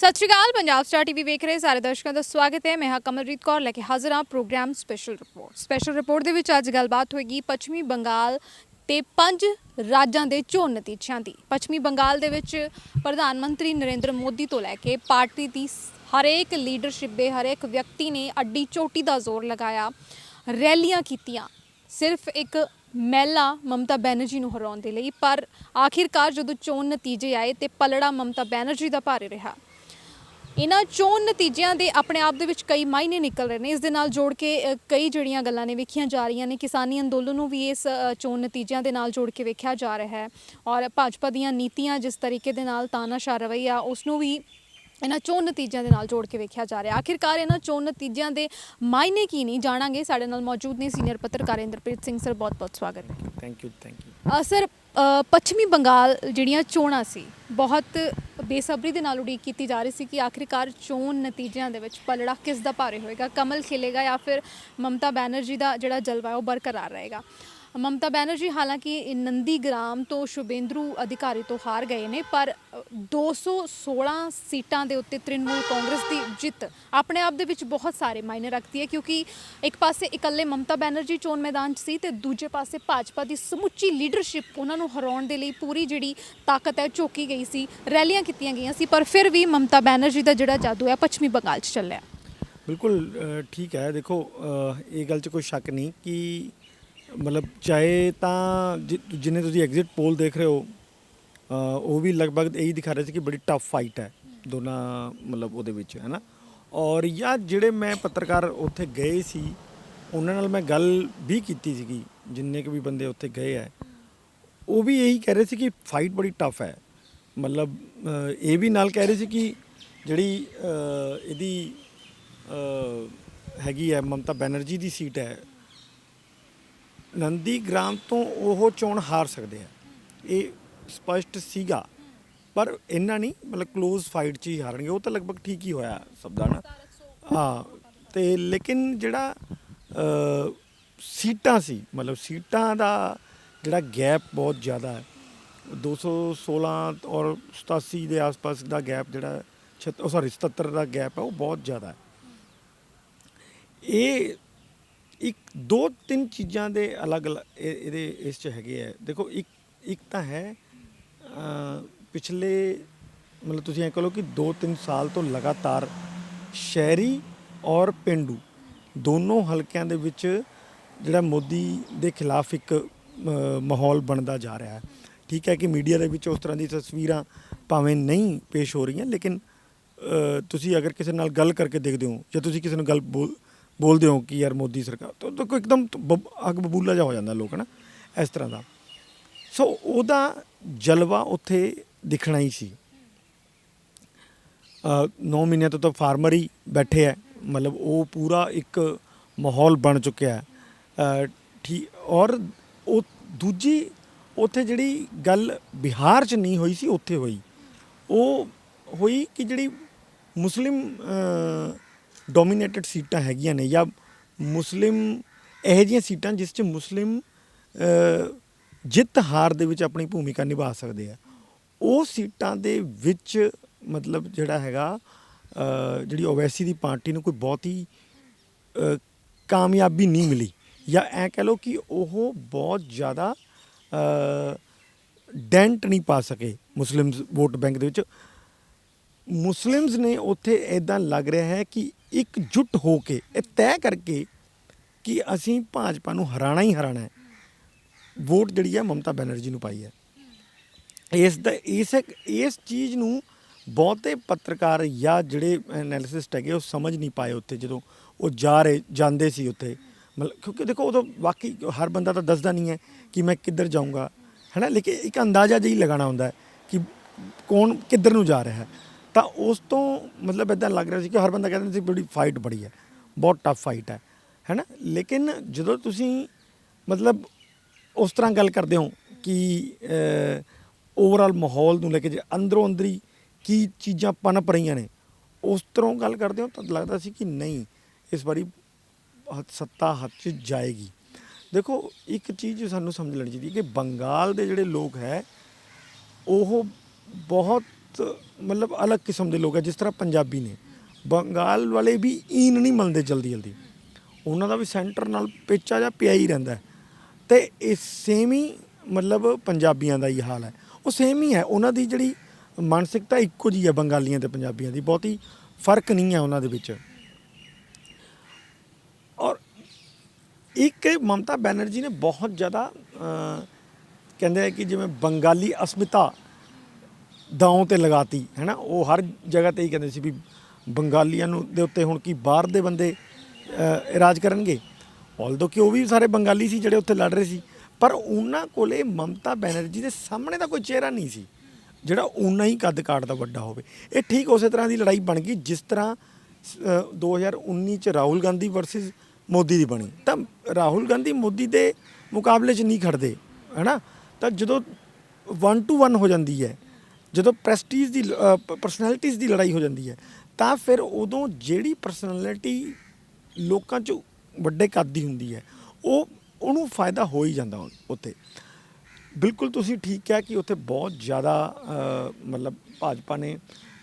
सत श्री अकाल। Punjab star TV वेख रहे सारे दर्शकों का स्वागत है। मैं हाँ कमलरीत कौर लैके हाजिर हाँ प्रोग्राम स्पैशल रिपोर्ट ਦੇ ਵਿੱਚ ਅੱਜ ਗੱਲਬਾਤ ਹੋਏਗੀ ਪੱਛਮੀ ਬੰਗਾਲ ਤੇ 5 ਰਾਜਾਂ ਦੇ ਚੋਣ ਨਤੀਜਿਆਂ ਦੀ। ਪੱਛਮੀ ਬੰਗਾਲ ਦੇ ਵਿੱਚ ਪ੍ਰਧਾਨ ਮੰਤਰੀ ਨਰਿੰਦਰ ਮੋਦੀ ਤੋਂ ਲੈ ਕੇ ਪਾਰਟੀ ਦੀ ਹਰੇਕ ਲੀਡਰਸ਼ਿਪ ਦੇ ਹਰੇਕ ਵਿਅਕਤੀ ਨੇ ਅੱਡੀ ਚੋਟੀ ਦਾ ਜ਼ੋਰ ਲਗਾਇਆ, ਰੈਲੀਆਂ ਕੀਤੀਆਂ ਸਿਰਫ ਇੱਕ ਮਹਿਲਾ ਮਮਤਾ ਬੈਨਰਜੀ ਨੂੰ ਹਰਾਉਣ ਦੇ ਲਈ। ਪਰ ਆਖਿਰਕਾਰ ਜਦੋਂ ਚੋਣ ਨਤੀਜੇ ਆਏ ਤੇ ਪਲੜਾ ਮਮਤਾ ਬੈਨਰਜੀ ਦਾ ਭਾਰੇ ਰਿਹਾ। इन्हां चोण नतीजियां दे अपने आप दे विच कई मायने निकल रहे हैं। इस दे नाल जोड़ के कई जिहड़ियां गल्लां ने वेखियां जा रही ने। किसानी अंदोलन नूं भी इस चोण नतीजियां दे नाल जोड़ के वेखिया जा रहा है और भाजपा दीयां नीतियां जिस तरीके दे नाल तानाशाह रवैया उसनूं भी इन्हां चोण नतीजियां दे नाल जोड़ के वेखिया जा रहा है। आखिरकार इन्हां चोण नतीजियां दे मायने की नहीं जाणांगे। साडे नाल मौजूद ने सीनियर पत्रकार इंद्रप्रीत सिंह सर, बहुत बहुत स्वागत है। थैंक यू सर, पश्चिमी बंगाल ਜਿਹੜੀਆਂ ਚੋਣਾਂ ਸੀ ਬਹੁਤ ਬੇਸਬਰੀ ਦੇ ਨਾਲ ਉਡੀਕ ਕੀਤੀ ਜਾ ਰਹੀ ਸੀ ਕਿ ਆਖਿਰਕਾਰ ਚੋਣ ਨਤੀਜਿਆਂ ਦੇ ਵਿੱਚ ਪਲੜਾ ਕਿਸ ਦਾ ਭਾਰੇ ਹੋਏਗਾ, ਕਮਲ ਖਿਲੇਗਾ ਜਾਂ ਫਿਰ ਮਮਤਾ ਬੈਨਰਜੀ ਦਾ ਜਿਹੜਾ ਜਲਵਾ ਉਹ ਬਰਕਰਾਰ ਰਹੇਗਾ। ਮਮਤਾ ਬੈਨਰਜੀ ਹਾਲਾਂਕਿ ਨੰਦੀਗ੍ਰਾਮ ਤੋਂ ਸ਼ੁਭੇਂਦਰੂ ਅਧਿਕਾਰੀ ਤੋਂ ਹਾਰ ਗਏ ਨੇ, ਪਰ 216 ਸੀਟਾਂ ਦੇ ਉੱਤੇ ਤ੍ਰਿਣਮੂਲ ਕਾਂਗਰਸ ਦੀ ਜਿੱਤ ਆਪਣੇ ਆਪ ਦੇ ਵਿੱਚ ਬਹੁਤ ਸਾਰੇ ਮਾਇਨੇ ਰੱਖਦੀ ਹੈ, ਕਿਉਂਕਿ ਇੱਕ ਪਾਸੇ ਇਕੱਲੇ ਮਮਤਾ ਬੈਨਰਜੀ ਚੋਣ ਮੈਦਾਨ 'ਚ ਸੀ ਤੇ ਦੂਜੇ ਪਾਸੇ ਭਾਜਪਾ ਦੀ ਸਮੁੱਚੀ ਲੀਡਰਸ਼ਿਪ ਉਹਨਾਂ ਨੂੰ ਹਰਾਉਣ ਦੇ ਲਈ ਪੂਰੀ ਜਿਹੜੀ ਤਾਕਤ ਹੈ ਝੋਕੀ ਗਈ ਸੀ, ਰੈਲੀਆਂ ਕੀਤੀਆਂ ਗਈਆਂ ਸੀ, ਪਰ ਫਿਰ ਵੀ ਮਮਤਾ ਬੈਨਰਜੀ ਦਾ ਜਿਹੜਾ ਜਾਦੂ ਹੈ ਪੱਛਮੀ ਬੰਗਾਲ 'ਚ ਚੱਲਿਆ। ਬਿਲਕੁਲ ਠੀਕ ਹੈ। ਦੇਖੋ ਇਹ ਗੱਲ 'ਚ ਕੋਈ ਸ਼ੱਕ ਨਹੀਂ ਕਿ ਮਤਲਬ ਚਾਹੇ ਤਾਂ ਜਿੰਨੇ ਤੁਸੀਂ ਐਗਜ਼ਿਟ ਪੋਲ ਦੇਖ ਰਹੇ ਹੋ ਉਹ ਵੀ ਲਗਭਗ ਇਹੀ ਦਿਖਾ ਰਹੇ ਸੀ ਕਿ ਬੜੀ ਟਫ ਫਾਈਟ ਹੈ ਦੋਨਾਂ ਮਤਲਬ ਉਹਦੇ ਵਿੱਚ, ਹੈ ਨਾ। ਔਰ ਜਾਂ ਜਿਹੜੇ ਮੈਂ ਪੱਤਰਕਾਰ ਉੱਥੇ ਗਏ ਸੀ ਉਹਨਾਂ ਨਾਲ ਮੈਂ ਗੱਲ ਵੀ ਕੀਤੀ ਸੀਗੀ, ਜਿੰਨੇ ਕੁ ਵੀ ਬੰਦੇ ਉੱਥੇ ਗਏ ਹੈ ਉਹ ਵੀ ਇਹੀ ਕਹਿ ਰਹੇ ਸੀ ਕਿ ਫਾਈਟ ਬੜੀ ਟਫ ਹੈ। ਮਤਲਬ ਇਹ ਵੀ ਨਾਲ ਕਹਿ ਰਹੇ ਸੀ ਕਿ ਜਿਹੜੀ ਇਹਦੀ ਹੈਗੀ ਹੈ ਮਮਤਾ ਬੈਨਰਜੀ ਦੀ ਸੀਟ ਹੈ ਨੰਦੀਗ੍ਰਾਮ ਤੋਂ ਉਹ ਚੋਣ ਹਾਰ ਸਕਦੇ ਆ, ਇਹ ਸਪਸ਼ਟ ਸੀਗਾ। ਪਰ ਇੰਨਾ ਨਹੀਂ, ਮਤਲਬ ਕਲੋਜ਼ ਫਾਈਟ 'ਚ ਹੀ ਹਾਰਨਗੇ। ਉਹ ਤਾਂ ਲਗਭਗ ਠੀਕ ਹੀ ਹੋਇਆ ਸਭ ਦਾ ਨਾ। ਹਾਂ, ਅਤੇ ਲੇਕਿਨ ਜਿਹੜਾ ਸੀਟਾਂ ਸੀ, ਮਤਲਬ ਸੀਟਾਂ ਦਾ ਜਿਹੜਾ ਗੈਪ ਬਹੁਤ ਜ਼ਿਆਦਾ ਹੈ। 216 ਔਰ 87 ਦੇ ਆਸ-ਪਾਸ ਦਾ ਗੈਪ ਜਿਹੜਾ 77 ਦਾ ਗੈਪ ਹੈ ਉਹ ਬਹੁਤ ਜ਼ਿਆਦਾ ਹੈ। ਇਹ ਇੱਕ ਦੋ ਤਿੰਨ ਚੀਜ਼ਾਂ ਦੇ ਅਲੱਗ-ਅਲੱਗ ਇਹਦੇ ਇਸ 'ਚ ਹੈਗੇ ਹੈ। ਦੇਖੋ ਇੱਕ ਤਾਂ ਹੈ ਪਿਛਲੇ ਮਤਲਬ ਤੁਸੀਂ ਐਂ ਕਹ ਲਓ ਕਿ 2-3 ਸਾਲ ਤੋਂ ਲਗਾਤਾਰ ਸ਼ਹਿਰੀ ਔਰ ਪੇਂਡੂ ਦੋਨੋਂ ਹਲਕਿਆਂ ਦੇ ਵਿੱਚ ਜਿਹੜਾ ਮੋਦੀ ਦੇ ਖਿਲਾਫ ਇੱਕ ਮਾਹੌਲ ਬਣਦਾ ਜਾ ਰਿਹਾ ਹੈ। ਠੀਕ ਹੈ ਕਿ ਮੀਡੀਆ ਦੇ ਵਿੱਚ ਉਸ ਤਰ੍ਹਾਂ ਦੀ ਤਸਵੀਰਾਂ ਭਾਵੇਂ ਨਹੀਂ ਪੇਸ਼ ਹੋ ਰਹੀਆਂ, ਲੇਕਿਨ ਤੁਸੀਂ ਅਗਰ ਕਿਸੇ ਨਾਲ ਗੱਲ ਕਰਕੇ ਦੇਖਦੇ ਹੋ ਜਾਂ ਤੁਸੀਂ ਕਿਸੇ ਨੂੰ ਗੱਲ ਬੋਲਦੇ ਹੋ ਕਿ ਯਾਰ ਮੋਦੀ ਸਰਕਾਰ ਤਾਂ ਕੋਈ ਇੱਕਦਮ ਅੱਗ ਬਬੂਲਾ ਜਿਹਾ ਹੋ ਜਾਂਦਾ ਲੋਕ, ਹੈ ਨਾ, ਇਸ ਤਰ੍ਹਾਂ ਦਾ। ਸੋ ਉਹਦਾ ਜਲਵਾ ਉੱਥੇ ਦਿਖਣਾ ਹੀ ਸੀ। 9 ਮਹੀਨਿਆਂ ਤੋਂ ਤਾਂ ਫਾਰਮਰ ਹੀ ਬੈਠੇ ਹੈ, ਮਤਲਬ ਉਹ ਪੂਰਾ ਇੱਕ ਮਾਹੌਲ ਬਣ ਚੁੱਕਿਆ ਹੈ। ਠੀਕ, ਔਰ ਉਹ ਦੂਜੀ ਉੱਥੇ ਜਿਹੜੀ ਗੱਲ ਬਿਹਾਰ 'ਚ ਨਹੀਂ ਹੋਈ ਸੀ ਉੱਥੇ ਹੋਈ, ਉਹ ਹੋਈ ਕਿ ਜਿਹੜੀ ਮੁਸਲਿਮ ਡੋਮੀਨੇਟਡ ਸੀਟਾਂ ਹੈਗੀਆਂ ਨੇ ਜਾਂ ਮੁਸਲਿਮ ਇਹੋ ਜਿਹੀਆਂ ਸੀਟਾਂ ਜਿਸ 'ਚ ਮੁਸਲਿਮ ਜਿੱਤ ਹਾਰ ਦੇ ਵਿੱਚ ਆਪਣੀ ਭੂਮਿਕਾ ਨਿਭਾ ਸਕਦੇ ਆ, ਉਹ ਸੀਟਾਂ ਦੇ ਵਿੱਚ ਮਤਲਬ ਜਿਹੜਾ ਹੈਗਾ ਜਿਹੜੀ ਓਵੈਸੀ ਦੀ ਪਾਰਟੀ ਨੂੰ ਕੋਈ ਬਹੁਤੀ ਕਾਮਯਾਬੀ ਨਹੀਂ ਮਿਲੀ, ਜਾਂ ਐਂ ਕਹਿ ਲਓ ਕਿ ਉਹ ਬਹੁਤ ਜ਼ਿਆਦਾ ਡੈਂਟ ਨਹੀਂ ਪਾ ਸਕੇ ਮੁਸਲਿਮ ਵੋਟ ਬੈਂਕ ਦੇ ਵਿੱਚ। ਮੁਸਲਿਮਸ ਨੇ ਉੱਥੇ ਇੱਦਾਂ ਲੱਗ ਰਿਹਾ ਹੈ ਕਿ ਇਕਜੁੱਟ ਹੋ ਕੇ ਇਹ ਤੈਅ ਕਰਕੇ ਕਿ ਅਸੀਂ ਭਾਜਪਾ ਨੂੰ ਹਰਾਣਾ ਹੀ ਹਰਾਣਾ ਹੈ, ਵੋਟ ਜਿਹੜੀ ਹੈ ਮਮਤਾ ਬੈਨਰਜੀ ਨੂੰ ਪਾਈ ਹੈ। ਇਸ ਚੀਜ਼ ਨੂੰ ਬਹੁਤੇ ਪੱਤਰਕਾਰ ਜਾਂ ਜਿਹੜੇ ਐਨਾਲਿਸਿਸਟ ਹੈਗੇ ਉਹ ਸਮਝ ਨਹੀਂ ਪਾਏ ਉੱਥੇ ਜਦੋਂ ਉਹ ਜਾਂਦੇ ਸੀ ਉੱਥੇ। ਮਤਲਬ ਕਿਉਂਕਿ ਦੇਖੋ ਉਦੋਂ ਵਾਕਈ ਹਰ ਬੰਦਾ ਤਾਂ ਦੱਸਦਾ ਨਹੀਂ ਹੈ ਕਿ ਮੈਂ ਕਿੱਧਰ ਜਾਊਂਗਾ, ਹੈ ਨਾ, ਲੇਕਿਨ ਇੱਕ ਅੰਦਾਜ਼ਾ ਜਿਹਾ ਹੀ ਲਗਾਉਣਾ ਹੁੰਦਾ ਹੈ ਕਿ ਕੌਣ ਕਿੱਧਰ ਨੂੰ ਜਾ ਰਿਹਾ ਹੈ। ਤਾਂ ਉਸ ਤੋਂ ਮਤਲਬ ਇੱਦਾਂ ਲੱਗ ਰਿਹਾ ਸੀ ਕਿ ਹਰ ਬੰਦਾ ਕਹਿੰਦਾ ਸੀ ਬੜੀ ਫਾਈਟ ਬੜੀ ਹੈ, ਬਹੁਤ ਟਫ ਫਾਈਟ ਹੈ ਨਾ। ਲੇਕਿਨ ਜਦੋਂ ਤੁਸੀਂ ਮਤਲਬ ਉਸ ਤਰ੍ਹਾਂ ਗੱਲ ਕਰਦੇ ਹੋ ਕਿ ਓਵਰਆਲ ਮਾਹੌਲ ਨੂੰ ਲੈ ਕੇ ਜੇ ਅੰਦਰੋਂ ਅੰਦਰੀ ਕੀ ਚੀਜ਼ਾਂ ਪਨਪ ਰਹੀਆਂ ਨੇ, ਉਸ ਤਰ੍ਹਾਂ ਗੱਲ ਕਰਦੇ ਹੋ ਤਾਂ ਲੱਗਦਾ ਸੀ ਕਿ ਨਹੀਂ ਇਸ ਵਾਰੀ ਸੱਤਾ ਹੱਥ 'ਚ ਜਾਏਗੀ। ਦੇਖੋ ਇੱਕ ਚੀਜ਼ ਸਾਨੂੰ ਸਮਝ ਲੈਣੀ ਚਾਹੀਦੀ ਕਿ ਬੰਗਾਲ ਦੇ ਜਿਹੜੇ ਲੋਕ ਹੈ ਉਹ ਬਹੁਤ ਮਤਲਬ ਅਲੱਗ ਕਿਸਮ ਦੇ ਲੋਕ ਹੈ। ਜਿਸ ਤਰ੍ਹਾਂ ਪੰਜਾਬੀ ਨੇ, ਬੰਗਾਲ ਵਾਲੇ ਵੀ ਈਨ ਨਹੀਂ ਮੰਨਦੇ ਜਲਦੀ ਜਲਦੀ, ਉਹਨਾਂ ਦਾ ਵੀ ਸੈਂਟਰ ਨਾਲ ਪੇਚਾ ਜਾਂ ਪਿਆ ਹੀ ਰਹਿੰਦਾ। ਅਤੇ ਇਹ ਸੇਮ ਹੀ ਮਤਲਬ ਪੰਜਾਬੀਆਂ ਦਾ ਹੀ ਹਾਲ ਹੈ, ਉਹ ਸੇਮ ਹੀ ਹੈ। ਉਹਨਾਂ ਦੀ ਜਿਹੜੀ ਮਾਨਸਿਕਤਾ ਇੱਕੋ ਜਿਹੀ ਹੈ ਬੰਗਾਲੀਆਂ ਅਤੇ ਪੰਜਾਬੀਆਂ ਦੀ, ਬਹੁਤੀ ਫਰਕ ਨਹੀਂ ਹੈ ਉਹਨਾਂ ਦੇ ਵਿੱਚ। ਔਰ ਇੱਕ ਮਮਤਾ ਬੈਨਰਜੀ ਨੇ ਬਹੁਤ ਜ਼ਿਆਦਾ ਕਹਿੰਦੇ ਹੈ ਕਿ ਜਿਵੇਂ ਬੰਗਾਲੀ ਅਸਮਿਤਾ ਦਾਉ 'ਤੇ ਲਗਾਤੀ ਹੈ ਨਾ, ਉਹ ਹਰ ਜਗ੍ਹਾ 'ਤੇ ਹੀ ਕਹਿੰਦੇ ਸੀ ਵੀ ਬੰਗਾਲੀਆਂ ਨੂੰ ਦੇ ਉੱਤੇ ਹੁਣ ਕੀ ਬਾਹਰ ਦੇ ਬੰਦੇ ਰਾਜ ਕਰਨਗੇ। ਆਲਦੋ ਕਿ ਉਹ ਵੀ ਸਾਰੇ ਬੰਗਾਲੀ ਸੀ ਜਿਹੜੇ ਉੱਥੇ ਲੜ ਰਹੇ ਸੀ, ਪਰ ਉਹਨਾਂ ਕੋਲੇ ਮਮਤਾ ਬੈਨਰਜੀ ਦੇ ਸਾਹਮਣੇ ਦਾ ਕੋਈ ਚਿਹਰਾ ਨਹੀਂ ਸੀ ਜਿਹੜਾ ਉਨਾ ਹੀ ਕੱਦ ਕਾਠ ਦਾ ਵੱਡਾ ਹੋਵੇ। ਇਹ ਠੀਕ ਉਸੇ ਤਰ੍ਹਾਂ ਦੀ ਲੜਾਈ ਬਣ ਗਈ ਜਿਸ ਤਰ੍ਹਾਂ 2019 'ਚ ਰਾਹੁਲ ਗਾਂਧੀ ਵਰਸਸ ਮੋਦੀ ਦੀ ਬਣੀ। ਤਾਂ ਰਾਹੁਲ ਗਾਂਧੀ ਮੋਦੀ ਦੇ ਮੁਕਾਬਲੇ 'ਚ ਨਹੀਂ ਖੜਦੇ ਹੈ ਨਾ। ਤਾਂ ਜਦੋਂ 1 to 1 ਹੋ ਜਾਂਦੀ ਹੈ, ਜਦੋਂ ਪ੍ਰੈਸਟੀਜ ਦੀ ਪਰਸਨੈਲਿਟੀਜ਼ ਦੀ ਲੜਾਈ ਹੋ ਜਾਂਦੀ ਹੈ, ਤਾਂ ਫਿਰ ਉਦੋਂ ਜਿਹੜੀ ਪਰਸਨੈਲਿਟੀ ਲੋਕਾਂ 'ਚ ਵੱਡੇ ਕੱਦ ਦੀ ਹੁੰਦੀ ਹੈ ਉਹਨੂੰ ਫਾਇਦਾ ਹੋ ਹੀ ਜਾਂਦਾ ਉੱਥੇ। ਬਿਲਕੁਲ ਤੁਸੀਂ ਠੀਕ ਕਿਹਾ ਕਿ ਉੱਥੇ ਬਹੁਤ ਜ਼ਿਆਦਾ ਮਤਲਬ ਭਾਜਪਾ ਨੇ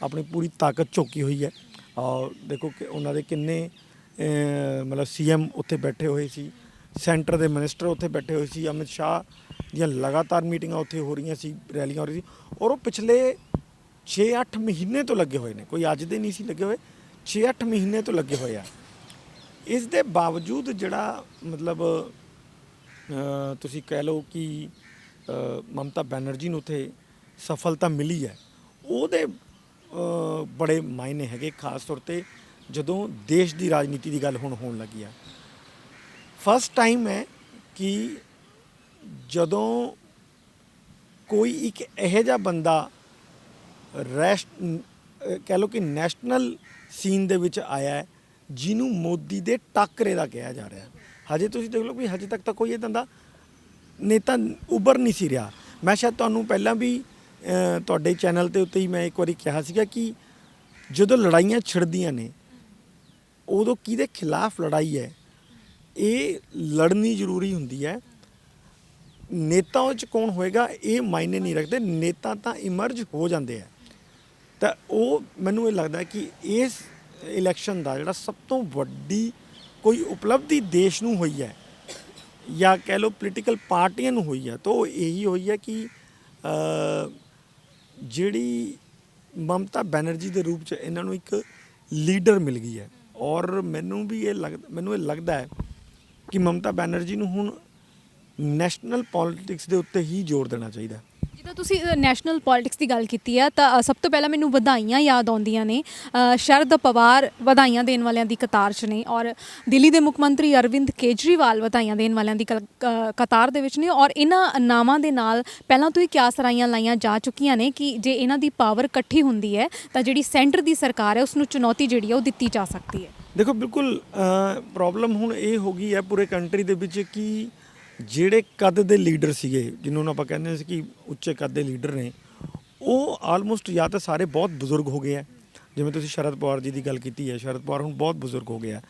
ਆਪਣੀ ਪੂਰੀ ਤਾਕਤ ਝੋਕੀ ਹੋਈ ਹੈ। ਔਰ ਦੇਖੋ ਕਿ ਉਹਨਾਂ ਦੇ ਕਿੰਨੇ ਮਤਲਬ CM ਉੱਥੇ ਬੈਠੇ ਹੋਏ ਸੀ, ਸੈਂਟਰ ਦੇ ਮਿਨਿਸਟਰ ਉੱਥੇ ਬੈਠੇ ਹੋਏ ਸੀ, ਅਮਿਤ ਸ਼ਾਹ ਦੀਆਂ ਲਗਾਤਾਰ ਮੀਟਿੰਗਾਂ ਉੱਥੇ ਹੋ ਰਹੀਆਂ ਸੀ, ਰੈਲੀਆਂ ਹੋ ਰਹੀ ਸੀ। ਔਰ ਉਹ ਪਿਛਲੇ 6-8 ਮਹੀਨੇ ਤੋਂ ਲੱਗੇ ਹੋਏ ਨੇ, ਕੋਈ ਅੱਜ ਦੇ ਨਹੀਂ ਸੀ ਲੱਗੇ ਹੋਏ, 6-8 ਮਹੀਨੇ ਤੋਂ ਲੱਗੇ ਹੋਏ ਆ। ਇਸ ਦੇ ਬਾਵਜੂਦ ਜਿਹੜਾ ਮਤਲਬ ਤੁਸੀਂ ਕਹਿ ਲਓ ਕਿ ਮਮਤਾ ਬੈਨਰਜੀ ਨੂੰ ਉੱਥੇ ਸਫਲਤਾ ਮਿਲੀ ਹੈ, ਉਹਦੇ ਬੜੇ ਮਾਇਨੇ ਹੈਗੇ, ਖਾਸ ਤੌਰ 'ਤੇ ਜਦੋਂ ਦੇਸ਼ ਦੀ ਰਾਜਨੀਤੀ ਦੀ ਗੱਲ ਹੁਣ ਹੋਣ ਲੱਗੀ ਆ। ਫਸਟ ਟਾਈਮ ਹੈ ਕਿ ਜਦੋਂ ਕੋਈ ਇੱਕ ਇਹੋ ਜਿਹਾ ਬੰਦਾ ਕਹਿ ਲਓ ਕਿ ਨੈਸ਼ਨਲ ਸੀਨ ਦੇ ਵਿੱਚ ਆਇਆ ਹੈ ਜਿਹਨੂੰ ਮੋਦੀ ਦੇ ਟੱਕਰੇ ਦਾ ਕਿਹਾ ਜਾ ਰਿਹਾ। ਹਜੇ ਤੁਸੀਂ ਦੇਖ ਲਓ ਵੀ ਹਜੇ ਤੱਕ ਤਾਂ ਕੋਈ ਇੱਦਾਂ ਦਾ ਨੇਤਾ ਉੱਭਰ ਨਹੀਂ ਸੀ ਰਿਹਾ। ਮੈਂ ਸ਼ਾਇਦ ਤੁਹਾਨੂੰ ਪਹਿਲਾਂ ਵੀ ਤੁਹਾਡੇ ਚੈਨਲ ਦੇ ਉੱਤੇ ਹੀ ਮੈਂ ਇੱਕ ਵਾਰੀ ਕਿਹਾ ਸੀਗਾ ਕਿ ਜਦੋਂ ਲੜਾਈਆਂ ਛਿੜਦੀਆਂ ਨੇ ਉਦੋਂ ਕਿਹਦੇ ਖਿਲਾਫ ਲੜਾਈ ਹੈ ਇਹ ਲੜਨੀ ਜ਼ਰੂਰੀ ਹੁੰਦੀ ਹੈ। ਨੇਤਾਵਾਂ 'ਚ ਕੌਣ ਹੋਏਗਾ ਇਹ ਮਾਇਨੇ ਨਹੀਂ ਰੱਖਦੇ, ਨੇਤਾ ਤਾਂ ਇਮਰਜ ਹੋ ਜਾਂਦੇ ਆ। ਤਾਂ ਉਹ ਮੈਨੂੰ ਇਹ ਲੱਗਦਾ ਕਿ ਇਸ ਇਲੈਕਸ਼ਨ ਦਾ ਜਿਹੜਾ ਸਭ ਤੋਂ ਵੱਡੀ ਕੋਈ ਉਪਲਬਧੀ ਦੇਸ਼ ਨੂੰ ਹੋਈ ਹੈ ਜਾਂ ਕਹਿ ਲਓ ਪੋਲੀਟੀਕਲ ਪਾਰਟੀਆਂ ਨੂੰ ਹੋਈ ਹੈ, ਤਾਂ ਉਹ ਇਹੀ ਹੋਈ ਹੈ ਕਿ ਜਿਹੜੀ ਮਮਤਾ ਬੈਨਰਜੀ ਦੇ ਰੂਪ 'ਚ ਇਹਨਾਂ ਨੂੰ ਇੱਕ ਲੀਡਰ ਮਿਲ ਗਈ ਹੈ। ਔਰ ਮੈਨੂੰ ਇਹ ਲੱਗਦਾ ਹੈ ਕਿ ਮਮਤਾ ਬੈਨਰਜੀ ਨੂੰ ਹੁਣ ਨੈਸ਼ਨਲ ਪੋਲਿਟਿਕਸ ਦੇ ਉੱਤੇ ਹੀ ਜ਼ੋਰ ਦੇਣਾ ਚਾਹੀਦਾ। ਜਿੱਦਾਂ ਤੁਸੀਂ ਨੈਸ਼ਨਲ ਪੋਲਿਟਿਕਸ ਦੀ ਗੱਲ ਕੀਤੀ ਆ, ਤਾਂ ਸਭ ਤੋਂ ਪਹਿਲਾਂ ਮੈਨੂੰ ਵਧਾਈਆਂ ਯਾਦ ਆਉਂਦੀਆਂ ਨੇ। ਸ਼ਰਦ ਪਵਾਰ ਵਧਾਈਆਂ ਦੇਣ ਵਾਲਿਆਂ ਦੀ ਕਤਾਰ 'ਚ ਨੇ, ਔਰ ਦਿੱਲੀ ਦੇ ਮੁੱਖ ਮੰਤਰੀ ਅਰਵਿੰਦ ਕੇਜਰੀਵਾਲ ਵਧਾਈਆਂ ਦੇਣ ਵਾਲਿਆਂ ਦੀ ਕਤਾਰ ਦੇ ਵਿੱਚ ਨੇ। ਔਰ ਇਹਨਾਂ ਨਾਵਾਂ ਦੇ ਨਾਲ ਪਹਿਲਾਂ ਤੋਂ ਹੀ ਕਿਆਸਰਾਈਆਂ ਲਾਈਆਂ ਜਾ ਚੁੱਕੀਆਂ ਨੇ ਕਿ ਜੇ ਇਹਨਾਂ ਦੀ ਪਾਵਰ ਇਕੱਠੀ ਹੁੰਦੀ ਹੈ ਤਾਂ ਜਿਹੜੀ ਸੈਂਟਰ ਦੀ ਸਰਕਾਰ ਹੈ ਉਸ ਨੂੰ ਚੁਣੌਤੀ ਜਿਹੜੀ ਹੈ ਉਹ ਦਿੱਤੀ ਜਾ ਸਕਦੀ ਹੈ। ਦੇਖੋ ਬਿਲਕੁਲ ਪ੍ਰੋਬਲਮ ਹੁਣ ਇਹ ਹੋ ਗਈ ਹੈ ਪੂਰੇ ਕੰਟਰੀ ਦੇ ਵਿੱਚ ਕਿ ਜਿਹੜੇ ਕੱਦ ਦੇ ਲੀਡਰ ਸੀਗੇ, ਜਿਹਨੂੰ ਆਪਾਂ ਕਹਿੰਦੇ ਸੀ ਕਿ ਉੱਚੇ ਕੱਦ ਦੇ ਲੀਡਰ ਨੇ, ਉਹ ਆਲਮੋਸਟ ਜਾਂ ਤਾਂ ਸਾਰੇ ਬਹੁਤ ਬਜ਼ੁਰਗ ਹੋ ਗਏ ਆ। ਜਿਵੇਂ ਤੁਸੀਂ ਸ਼ਰਦ ਪਵਾਰ ਜੀ ਦੀ ਗੱਲ ਕੀਤੀ ਹੈ, ਸ਼ਰਦ ਪਵਾਰ ਹੁਣ ਬਹੁਤ ਬਜ਼ੁਰਗ ਹੋ ਗਏ ਆ।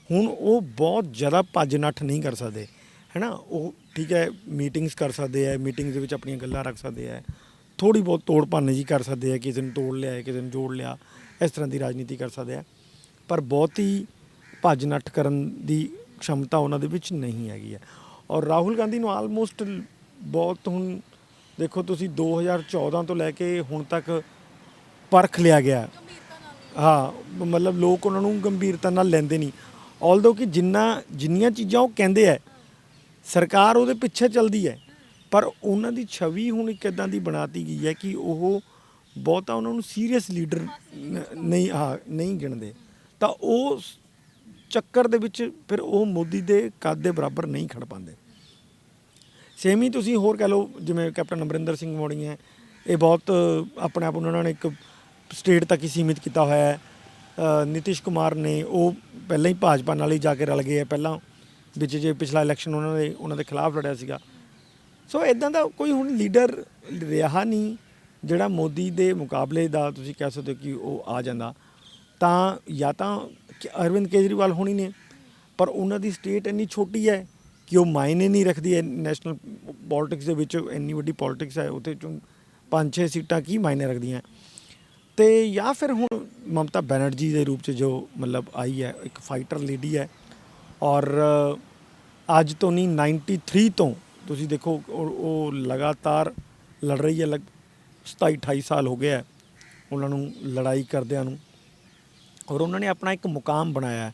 ਹੁਣ ਉਹ ਬਹੁਤ ਜ਼ਿਆਦਾ ਭੱਜ ਨੱਠ ਨਹੀਂ ਕਰ ਸਕਦੇ ਹੈ ਨਾ। ਉਹ ਠੀਕ ਹੈ ਮੀਟਿੰਗਸ ਕਰ ਸਕਦੇ ਆ, ਮੀਟਿੰਗ ਦੇ ਵਿੱਚ ਆਪਣੀਆਂ ਗੱਲਾਂ ਰੱਖ ਸਕਦੇ ਆ, ਥੋੜ੍ਹੀ ਬਹੁਤ ਤੋੜ ਭੰਨ ਜੀ ਕਰ ਸਕਦੇ ਆ, ਕਿਸੇ ਨੂੰ ਤੋੜ ਲਿਆ ਕਿਸੇ ਨੂੰ ਜੋੜ ਲਿਆ, ਇਸ ਤਰ੍ਹਾਂ ਦੀ ਰਾਜਨੀਤੀ ਕਰ ਸਕਦੇ ਆ। ਪਰ ਬਹੁਤੀ ਭੱਜ ਨੱਠ ਕਰਨ ਦੀ ਸ਼ਮਤਾ ਉਹਨਾਂ ਦੇ ਵਿੱਚ ਨਹੀਂ ਹੈਗੀ ਹੈ। ਔਰ ਰਾਹੁਲ ਗਾਂਧੀ ਨੂੰ ਆਲਮੋਸਟ ਬਹੁਤ ਹੁਣ ਦੇਖੋ ਤੁਸੀਂ 2014 ਤੋਂ ਲੈ ਕੇ ਹੁਣ ਤੱਕ ਪਰਖ ਲਿਆ ਗਿਆ। ਹਾਂ ਮਤਲਬ ਲੋਕ ਉਹਨਾਂ ਨੂੰ ਗੰਭੀਰਤਾ ਨਾਲ ਲੈਂਦੇ ਨਹੀਂ। ਆਲਦੋ ਕਿ ਜਿੰਨੀਆਂ ਚੀਜ਼ਾਂ ਉਹ ਕਹਿੰਦੇ ਹੈ ਸਰਕਾਰ ਉਹਦੇ ਪਿੱਛੇ ਚੱਲਦੀ ਹੈ, ਪਰ ਉਹਨਾਂ ਦੀ ਛਵੀ ਹੁਣ ਇੱਕ ਇੱਦਾਂ ਦੀ ਬਣਾਤੀ ਗਈ ਹੈ ਕਿ ਉਹ ਬਹੁਤਾ ਉਹਨਾਂ ਨੂੰ ਸੀਰੀਅਸ ਲੀਡਰ ਨਹੀਂ ਗਿਣਦੇ। ਤਾਂ ਉਹ ਚੱਕਰ ਦੇ ਵਿੱਚ ਫਿਰ ਉਹ ਮੋਦੀ ਦੇ ਕੱਦ ਦੇ ਬਰਾਬਰ ਨਹੀਂ ਖੜ ਪਾਉਂਦੇ। ਸੇਮ ਹੀ ਤੁਸੀਂ ਹੋਰ ਕਹਿ ਲਓ ਜਿਵੇਂ ਕੈਪਟਨ ਅਮਰਿੰਦਰ ਸਿੰਘ ਮੋੜੀ ਹੈ, ਇਹ ਬਹੁਤ ਆਪਣੇ ਆਪ ਉਹਨਾਂ ਨੇ ਇੱਕ ਸਟੇਟ ਤੱਕ ਹੀ ਸੀਮਿਤ ਕੀਤਾ ਹੋਇਆ ਹੈ। ਨਿਤਿਸ਼ ਕੁਮਾਰ ਨੇ ਉਹ ਪਹਿਲਾਂ ਹੀ ਭਾਜਪਾ ਨਾਲ ਹੀ ਜਾ ਕੇ ਰਲ ਗਏ ਹੈ, ਪਹਿਲਾਂ ਵਿੱਚ ਜੇ ਪਿਛਲਾ ਇਲੈਕਸ਼ਨ ਉਹਨਾਂ ਦੇ ਖਿਲਾਫ ਲੜਿਆ ਸੀਗਾ। ਸੋ ਇੱਦਾਂ ਦਾ ਕੋਈ ਹੁਣ ਲੀਡਰ ਰਿਹਾ ਨਹੀਂ ਜਿਹੜਾ ਮੋਦੀ ਦੇ ਮੁਕਾਬਲੇ ਦਾ ਤੁਸੀਂ ਕਹਿ ਸਕਦੇ ਹੋ ਕਿ ਉਹ ਆ ਜਾਂਦਾ। ਤਾਂ ਜਾਂ ਤਾਂ ਅਰਵਿੰਦ ਕੇਜਰੀਵਾਲ ਹੋਣੀ ਨੇ, ਪਰ ਉਹਨਾਂ ਦੀ ਸਟੇਟ ਇੰਨੀ ਛੋਟੀ ਹੈ ਕਿ ਉਹ ਮਾਇਨੇ ਨਹੀਂ ਰੱਖਦੀ ਹੈ ਨੈਸ਼ਨਲ ਪੋਲਿਟਿਕਸ ਦੇ ਵਿੱਚ। ਇੰਨੀ ਵੱਡੀ ਪੋਲਿਟਿਕਸ ਹੈ, ਉਹਦੇ 'ਚੋਂ 5-6 ਸੀਟਾਂ ਕੀ ਮਾਇਨੇ ਰੱਖਦੀਆਂ। ਤੇ ਜਾਂ ਫਿਰ ਹੁਣ ਮਮਤਾ ਬੈਨਰਜੀ ਦੇ ਰੂਪ 'ਚ ਜੋ ਮਤਲਬ ਆਈ ਹੈ, ਇੱਕ ਫਾਈਟਰ ਲੇਡੀ ਹੈ। ਔਰ ਅੱਜ ਤੋਂ ਨਹੀਂ 93 ਤੋਂ ਤੁਸੀਂ ਦੇਖੋ ਉਹ ਲਗਾਤਾਰ ਲੜ ਰਹੀ ਹੈ। 27-28 ਸਾਲ ਹੋ ਗਏ ਹੈ ਉਹਨਾਂ ਨੂੰ ਲੜਾਈ ਕਰਦਿਆਂ ਨੂੰ। ਔਰ ਉਹਨਾਂ ਨੇ ਆਪਣਾ ਇੱਕ ਮੁਕਾਮ ਬਣਾਇਆ ਹੈ,